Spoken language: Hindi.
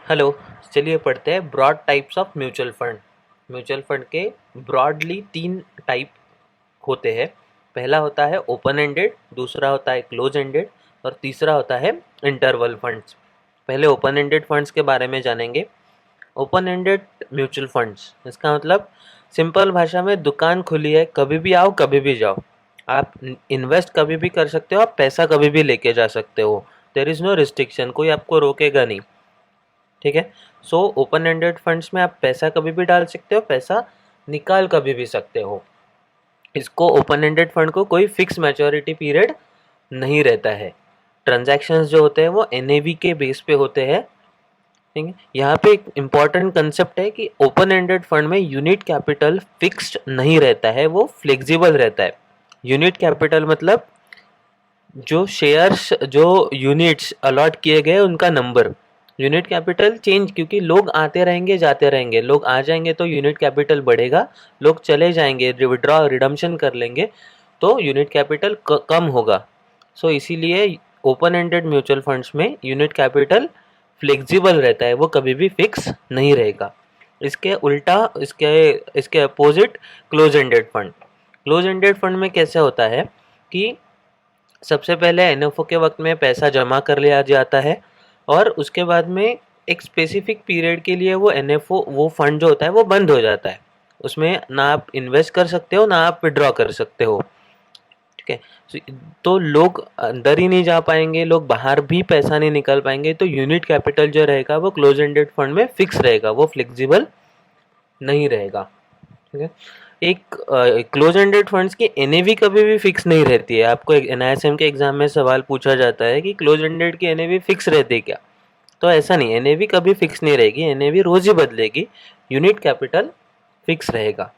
हेलो। चलिए पढ़ते हैं broad types of mutual fund. Mutual fund के ब्रॉडली 3 टाइप होते हैं। पहला होता है ओपन एंडेड, दूसरा होता है क्लोज एंडेड और तीसरा होता है इंटरवल फंड्स। पहले ओपन एंडेड फंड्स के बारे में जानेंगे। ओपन एंडेड म्यूचुअल फंड्स, इसका मतलब सिंपल भाषा में दुकान खुली है, कभी भी आओ कभी भी जाओ। आप इन्वेस्ट कभी भी कर सकते हो, आप पैसा कभी भी लेके जा सकते हो। देयर इज़ नो रिस्ट्रिक्शन, कोई आपको रोकेगा नहीं। ठीक है। सो ओपन एंडेड फंड्स में आप पैसा कभी भी डाल सकते हो, पैसा निकाल कभी भी सकते हो। इसको ओपन एंडेड फंड को कोई फिक्स मैच्योरिटी पीरियड नहीं रहता है। ट्रांजैक्शंस जो होते हैं वो एनएवी के बेस पे होते हैं। ठीक है। यहाँ पे एक इम्पॉर्टेंट कंसेप्ट है कि ओपन एंडेड फंड में यूनिट कैपिटल फिक्स्ड नहीं रहता है, वो फ्लेक्सिबल रहता है। यूनिट कैपिटल मतलब जो शेयर्स, जो यूनिट्स अलॉट किए गए उनका नंबर। यूनिट कैपिटल चेंज, क्योंकि लोग आते रहेंगे जाते रहेंगे, लोग आ जाएंगे तो यूनिट कैपिटल बढ़ेगा, लोग चले जाएंगे विड्रॉ रिडम्पशन कर लेंगे तो यूनिट कैपिटल कम होगा। सो इसीलिए ओपन एंडेड म्यूचुअल फंड्स में यूनिट कैपिटल फ्लेक्सिबल रहता है, वो कभी भी फिक्स नहीं रहेगा। इसके उल्टा, इसके opposite close ended fund. Close ended fund में कैसे होता है कि सबसे पहले एनएफओ के वक्त में पैसा जमा कर लिया जाता है और उसके बाद में एक स्पेसिफिक पीरियड के लिए वो एनएफओ, वो फंड जो होता है वो बंद हो जाता है। उसमें ना आप इन्वेस्ट कर सकते हो ना आप विड्रॉ कर सकते हो। ठीक है। तो लोग अंदर ही नहीं जा पाएंगे, लोग बाहर भी पैसा नहीं निकाल पाएंगे, तो यूनिट कैपिटल जो रहेगा वो क्लोज एंडेड फंड में फिक्स रहेगा, वो फ्लेक्सिबल नहीं रहेगा। ठीक है। एक क्लोज एंडेड फंड्स की एनएवी कभी भी फिक्स नहीं रहती है। आपको एक एनआईएसएम के एग्जाम में सवाल पूछा जाता है कि क्लोज एंडेड की एनएवी फिक्स रहती है क्या, तो ऐसा नहीं, एनएवी कभी फिक्स नहीं रहेगी, एनएवी रोज ही बदलेगी, यूनिट कैपिटल फिक्स रहेगा।